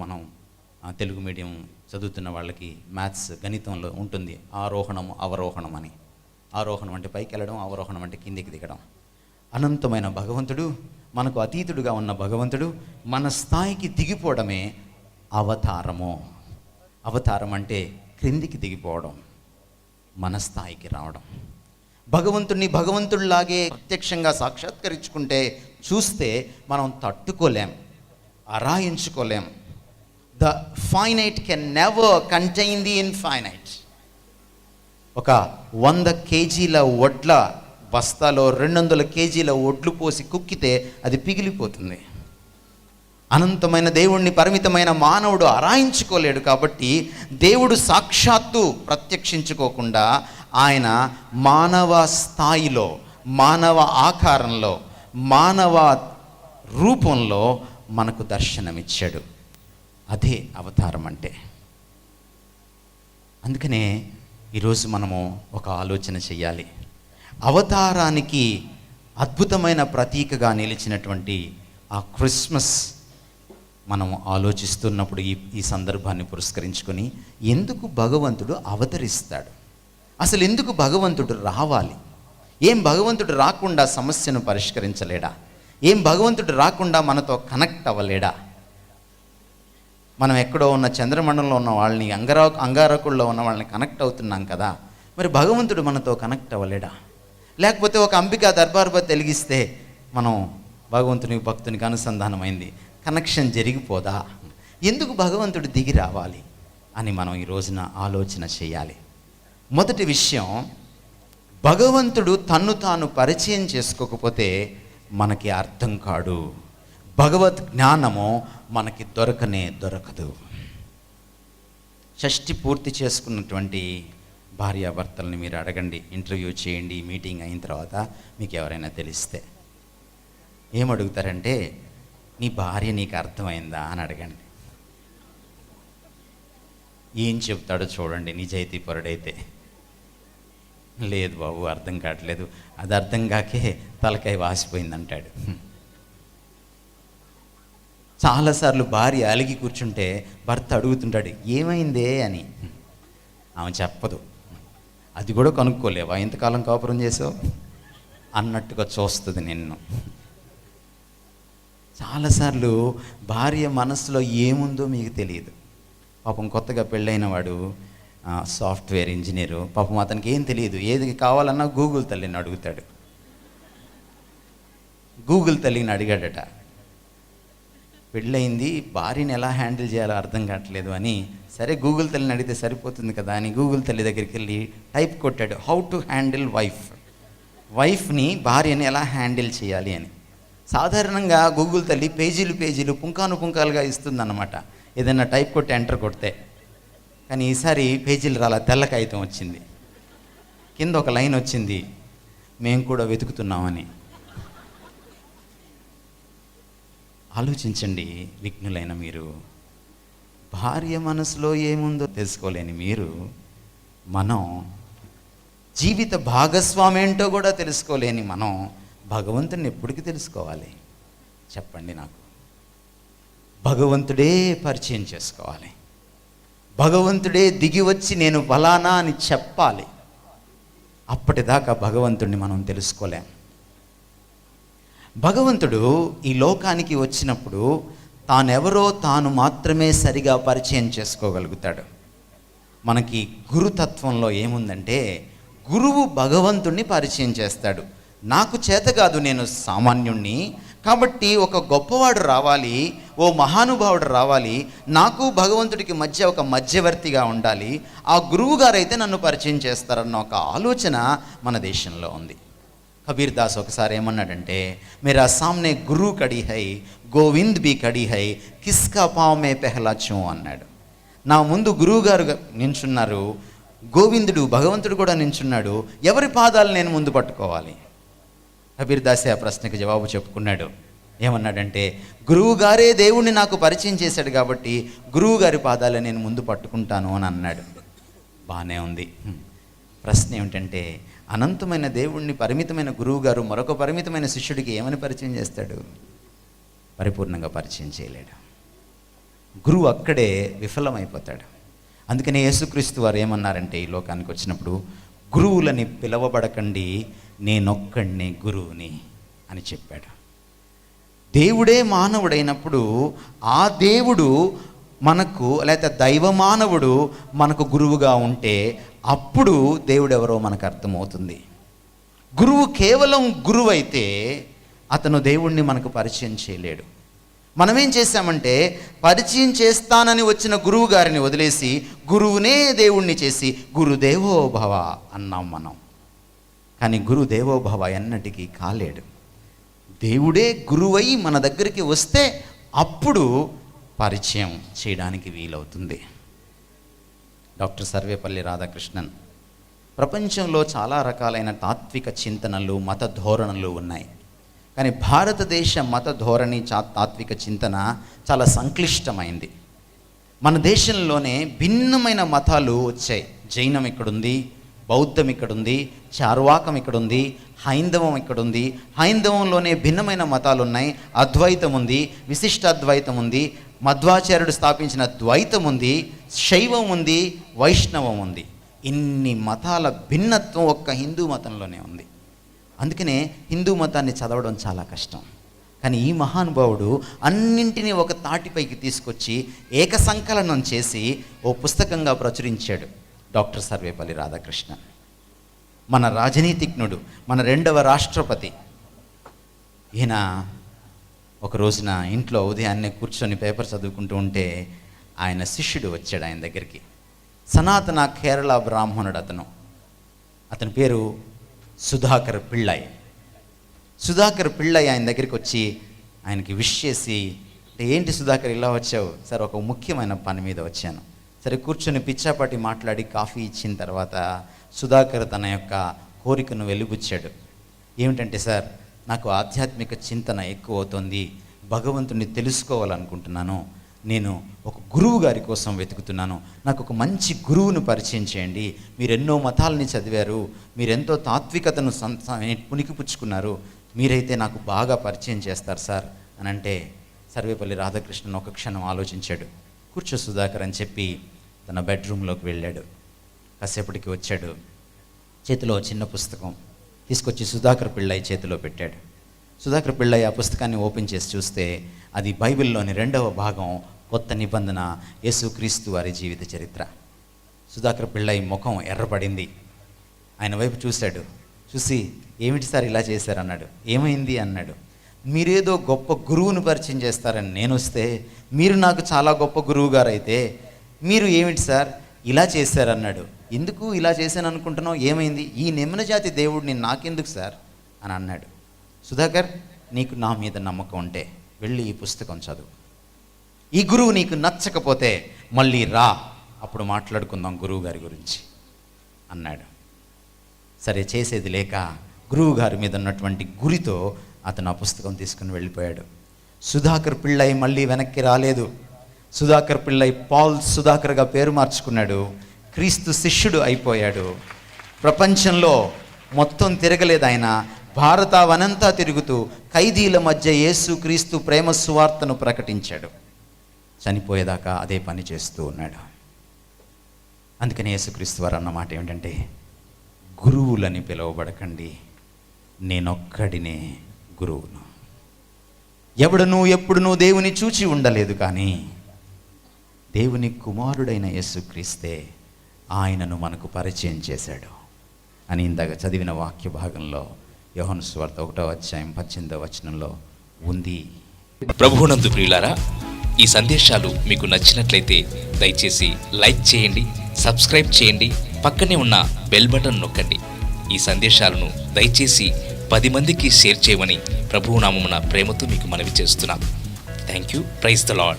మనం తెలుగు మీడియం చదువుతున్న వాళ్ళకి మ్యాథ్స్ గణితంలో ఉంటుంది ఆరోహణం అవరోహణం అని. ఆరోహణం అంటే పైకి వెళ్ళడం, అవరోహణం అంటే కిందికి దిగడం. అనంతమైన భగవంతుడు, మనకు అతీతుడుగా ఉన్న భగవంతుడు మన స్థాయికి దిగిపోవడమే అవతారము. అవతారం అంటే క్రిందికి దిగిపోవడం, మన స్థాయికి రావడం. భగవంతుడిని భగవంతుడిలాగే ప్రత్యక్షంగా సాక్షాత్కరించుకుంటే చూస్తే మనం తట్టుకోలేం, అరాయించుకోలేం. The finite can never contain the infinite. ఒక 100 కేజీల వడ్ల బస్తాలో 200 కేజీల వడ్లు పోసి కుక్కితే అది పిగిలిపోతుంది. అనంతమైన దేవుణ్ణి పరిమితమైన మానవుడు అరాయించుకోలేడు. కాబట్టి దేవుడు సాక్షాత్తు ప్రత్యక్షించుకోకుండా ఆయన మానవ స్థాయిలో, మానవ ఆకారంలో, మానవ రూపంలో మనకు దర్శనమిచ్చాడు. అదే అవతారం అంటే. అందుకనే ఈరోజు మనము ఒక ఆలోచన చెయ్యాలి. అవతారానికి అద్భుతమైన ప్రతీకగా నిలిచినటువంటి ఆ క్రిస్మస్ మనం ఆలోచిస్తున్నప్పుడు ఈ సందర్భాన్ని పురస్కరించుకొని ఎందుకు భగవంతుడు అవతరిస్తాడు, అసలు ఎందుకు భగవంతుడు రావాలి, ఏం భగవంతుడు రాకుండా సమస్యను పరిష్కరించలేడా, ఏం భగవంతుడు రాకుండా మనతో కనెక్ట్ అవ్వలేడా? మనం ఎక్కడో ఉన్న చంద్రమండలంలో ఉన్న వాళ్ళని, అంగారకుల్లో ఉన్న వాళ్ళని కనెక్ట్ అవుతున్నాం కదా, మరి భగవంతుడు మనతో కనెక్ట్ అవ్వలేడా? లేకపోతే ఒక అంబికా దర్బార్బత్ వెలిగిస్తే మనం భగవంతునికి భక్తునికి అనుసంధానమైంది, కనెక్షన్ జరిగిపోదా? ఎందుకు భగవంతుడు దిగి రావాలి అని మనం ఈ రోజున ఆలోచన చేయాలి. మొదటి విషయం, భగవంతుడు తన్ను తాను పరిచయం చేసుకోకపోతే మనకి అర్థం కాడు. భగవద్ జ్ఞానము మనకి దొరకదు. షష్ఠి పూర్తి చేసుకున్నటువంటి భార్యాభర్తల్ని మీరు అడగండి, ఇంటర్వ్యూ చేయండి. మీటింగ్ అయిన తర్వాత మీకు ఎవరైనా తెలిస్తే ఏమడుగుతారంటే, నీ భార్య నీకు అర్థమైందా అని అడగండి. ఏం చెప్తాడో చూడండి. నిజాయితీ పరుడైతే, లేదు బాబు అర్థం కావట్లేదు, అది అర్థం కాకే తలకాయ వాసిపోయిందంటాడు. చాలాసార్లు భార్య అలిగి కూర్చుంటే భర్త అడుగుతుంటాడు, ఏమైందే అని. ఆమె చెప్పదు. అది కూడా కనుక్కోలేవా, ఇంతకాలం కాపురం చేసావు అన్నట్టుగా చూస్తుంది నిన్ను. చాలాసార్లు భార్య మనసులో ఏముందో మీకు తెలియదు. పాపం కొత్తగా పెళ్ళైన వాడు సాఫ్ట్వేర్ ఇంజనీరు, పాపం అతనికి ఏం తెలియదు. ఏది కావాలన్నా గూగుల్ తల్లిని అడుగుతాడు. గూగుల్ తల్లిని అడిగాడట, పెళ్ళయింది, భార్యని ఎలా హ్యాండిల్ చేయాలో అర్థం కావట్లేదు అని. సరే గూగుల్ తల్లిని అడిగితే సరిపోతుంది కదా అని గూగుల్ తల్లి దగ్గరికి వెళ్ళి టైప్ కొట్టాడు, హౌ టు హ్యాండిల్ వైఫ్ని, భార్యని ఎలా హ్యాండిల్ చేయాలి అని. సాధారణంగా గూగుల్ తల్లి పేజీలు పుంకాలుగా ఇస్తుందన్నమాట, ఏదైనా టైప్ కొట్టి ఎంటర్ కొడితే. కానీ ఈసారి పేజీలు రాలా, తెల్ల కాగితం వచ్చింది. కింద ఒక లైన్ వచ్చింది, మేము కూడా వెతుకుతున్నామని. ఆలోచించండి విఘ్నులైన మీరు. భార్య మనసులో ఏముందో తెలుసుకోలేని మీరు, మనం జీవిత భాగస్వామి ఏంటో కూడా తెలుసుకోలేని మనం భగవంతుని ఎప్పటికీ తెలుసుకోవాలి చెప్పండి నాకు? భగవంతుడే పరిచయం చేసుకోవాలి. భగవంతుడే దిగి వచ్చి నేను ఫలానా అని చెప్పాలి. అప్పటిదాకా భగవంతుడిని మనం తెలుసుకోలేం. భగవంతుడు ఈ లోకానికి వచ్చినప్పుడు తానెవరో తాను మాత్రమే సరిగా పరిచయం చేసుకోగలుగుతాడు. మనకి గురుతత్వంలో ఏముందంటే, గురువు భగవంతుణ్ణి పరిచయం చేస్తాడు. నాకు చేత కాదు, నేను సామాన్యుణ్ణి, కాబట్టి ఒక గొప్పవాడు రావాలి, ఓ మహానుభావుడు రావాలి, నాకు భగవంతుడికి మధ్య ఒక మధ్యవర్తిగా ఉండాలి, ఆ గురువు గారైతే నన్ను పరిచయం చేస్తారన్న ఒక ఆలోచన మన దేశంలో ఉంది. కబీర్ దాస్ ఒకసారి ఏమన్నాడంటే, మేరా సామ్నే గురు కడి హై, గోవింద్ బి కడి హై, కిస్కా పావ్ మే పెహలా చూ అన్నాడు. నా ముందు గురువుగారు నించున్నారు, గోవిందుడు భగవంతుడు కూడా నించున్నాడు, ఎవరి పాదాలు నేను ముందు పట్టుకోవాలి? కబీర్ దాసే ఆ ప్రశ్నకి జవాబు చెప్పుకున్నాడు. ఏమన్నాడంటే, గురువుగారే దేవుణ్ణి నాకు పరిచయం చేశాడు కాబట్టి గురువుగారి పాదాలు నేను ముందు పట్టుకుంటాను అని అన్నాడు. బాగానే ఉంది. ప్రశ్న ఏమిటంటే, అనంతమైన దేవుణ్ణి పరిమితమైన గురువుగారు మరొక పరిమితమైన శిష్యుడికి ఏమని పరిచయం చేస్తాడు? పరిపూర్ణంగా పరిచయం చేయలేడు. గురువు అక్కడే విఫలమైపోతాడు. అందుకని యేసుక్రీస్తు వారు ఏమన్నారంటే, ఈ లోకానికి వచ్చినప్పుడు, గురువులని పిలవబడకండి, నేనొక్కడిని గురువుని అని చెప్పాడు. దేవుడే మానవుడైనప్పుడు ఆ దేవుడు మనకు, లేకపోతే దైవ మానవుడు మనకు గురువుగా ఉంటే అప్పుడు దేవుడు ఎవరో మనకు అర్థమవుతుంది. గురువు కేవలం గురువు అయితే అతను దేవుణ్ణి మనకు పరిచయం చేయలేడు. మనమేం చేశామంటే, పరిచయం చేస్తానని వచ్చిన గురువు గారిని వదిలేసి గురువునే దేవుణ్ణి చేసి గురుదేవో భవ అన్నాం మనం. కానీ గురుదేవో భవ ఎన్నటికీ కాలేడు. దేవుడే గురువై మన దగ్గరికి వస్తే అప్పుడు పరిచయం చేయడానికి వీలవుతుంది. డాక్టర్ సర్వేపల్లి రాధాకృష్ణన్, ప్రపంచంలో చాలా రకాలైన తాత్విక చింతనలు, మత ధోరణులు ఉన్నాయి. కానీ భారతదేశ మత ధోరణి, తాత్విక చింతన చాలా సంక్లిష్టమైంది. మన దేశంలోనే భిన్నమైన మతాలు వచ్చాయి. జైనం ఇక్కడుంది, బౌద్ధం ఇక్కడుంది, చార్వాకం ఇక్కడుంది, హైందవం ఇక్కడుంది. హైందవంలోనే భిన్నమైన మతాలు ఉన్నాయి. అద్వైతం ఉంది, విశిష్టాద్వైతం ఉంది, మధ్వాచార్యుడు స్థాపించిన ద్వైతం ఉంది, శైవం ఉంది, వైష్ణవం ఉంది. ఇన్ని మతాల భిన్నత్వం ఒక్క హిందూ మతంలోనే ఉంది. అందుకనే హిందూ మతాన్ని చదవడం చాలా కష్టం. కానీ ఈ మహానుభావుడు అన్నింటినీ ఒక తాటిపైకి తీసుకొచ్చి ఏక సంకలనం చేసి ఓ పుస్తకంగా ప్రచురించాడు. డాక్టర్ సర్వేపల్లి రాధాకృష్ణన్ మన రాజనీతిజ్ఞుడు, మన 2వ రాష్ట్రపతి. ఈయన ఒక రోజున ఇంట్లో ఉదయాన్నే కూర్చొని పేపర్ చదువుకుంటూ ఉంటే ఆయన శిష్యుడు వచ్చాడు ఆయన దగ్గరికి. సనాతన కేరళ బ్రాహ్మణుడు అతని పేరు సుధాకర్ పిళ్ళై. సుధాకర్ పిళ్ళై ఆయన దగ్గరికి వచ్చి ఆయనకి విష్ చేసి, ఏంటి సుధాకర్ ఇలా వచ్చావు? సార్, ఒక ముఖ్యమైన పని మీద వచ్చాను. సరే కూర్చొని పిచ్చాపాటి మాట్లాడి కాఫీ ఇచ్చిన తర్వాత సుధాకర్ తన యొక్క కోరికను వెలిబుచ్చాడు. ఏమిటంటే, సార్, నాకు ఆధ్యాత్మిక చింతన ఎక్కువ అవుతుంది, భగవంతుని తెలుసుకోవాలనుకుంటున్నాను, నేను ఒక గురువు గారి కోసం వెతుకుతున్నాను, నాకు ఒక మంచి గురువును పరిచయం చేయండి. మీరు ఎన్నో మతాలని చదివారు, మీరెంతో తాత్వికతను పుణికిపుచ్చుకున్నారు, మీరైతే నాకు బాగా పరిచయం చేస్తారు సార్ అని అంటే, సర్వేపల్లి రాధాకృష్ణన్ ఒక క్షణం ఆలోచించాడు. కూర్చో సుధాకర్ అని చెప్పి తన బెడ్రూమ్లోకి వెళ్ళాడు. కాసేపటికి వచ్చాడు. చేతిలో చిన్న పుస్తకం తీసుకొచ్చి సుధాకర్ పిళ్ళై చేతిలో పెట్టాడు. సుధాకర్ పిళ్ళై ఆ పుస్తకాన్ని ఓపెన్ చేసి చూస్తే అది బైబిల్లోని 2వ భాగం, కొత్త నిబంధన, యేసుక్రీస్తు వారి జీవిత చరిత్ర. సుధాకర్ పిళ్ళై ముఖం ఎర్రపడింది. ఆయన వైపు చూశాడు. చూసి, ఏమిటి సార్ ఇలా చేశారన్నాడు. ఏమైంది అన్నాడు. మీరేదో గొప్ప గురువును పరిచయం చేస్తారని నేను వస్తే, మీరు నాకు చాలా గొప్ప గురువు గారు అయితే మీరు ఏమిటి సార్ ఇలా చేశారన్నాడు. ఎందుకు ఇలా చేశాను అనుకుంటున్నావు? ఏమైంది? ఈ నిమ్న జాతి దేవుడిని నాకెందుకు సార్ అని అన్నాడు. సుధాకర్, నీకు నా మీద నమ్మకం ఉంటే వెళ్ళి ఈ పుస్తకం చదువు. ఈ గురువు నీకు నచ్చకపోతే మళ్ళీ రా, అప్పుడు మాట్లాడుకుందాం గురువు గారి గురించి అన్నాడు. సరే, చేసేది లేక గురువు గారి మీద ఉన్నటువంటి గురితో అతను ఆ పుస్తకం తీసుకుని వెళ్ళిపోయాడు. సుధాకర్ పిళ్ళై మళ్ళీ వెనక్కి రాలేదు. సుధాకర్ పిళ్ళై పాల్ సుధాకర్గా పేరు మార్చుకున్నాడు. క్రీస్తు శిష్యుడు అయిపోయాడు. ప్రపంచంలో మొత్తం తిరగలేదు ఆయన, భారతావనంతా తిరుగుతూ ఖైదీల మధ్య యేసు క్రీస్తు ప్రేమ సువార్తను ప్రకటించాడు. చనిపోయేదాకా అదే పని చేస్తూ ఉన్నాడు. అందుకని యేసుక్రీస్తు వారు అన్నమాట ఏమిటంటే, గురువులని పిలువబడకండి, నేనొక్కడినే గురువును. ఎవడనూ ఎప్పుడునూ దేవుని చూచి ఉండలేదు, కానీ దేవుని కుమారుడైన యేసుక్రీస్తే ఆయనను మనకు పరిచయం చేశాడు అని ఇందాక చదివిన వాక్య భాగంలో యోహాను సువార్త 1వ అధ్యాయం 18వ వచనంలో ఉంది. ప్రభువునందు ప్రియులారా, ఈ సందేశాలు మీకు నచ్చినట్లయితే దయచేసి లైక్ చేయండి, సబ్స్క్రైబ్ చేయండి, పక్కనే ఉన్న బెల్ బటన్ నొక్కండి. ఈ సందేశాలను దయచేసి 10 మందికి షేర్ చేయమని ప్రభువు నామమున ప్రేమతో మీకు మనవి చేస్తున్నాం. Thank you. Praise the lord.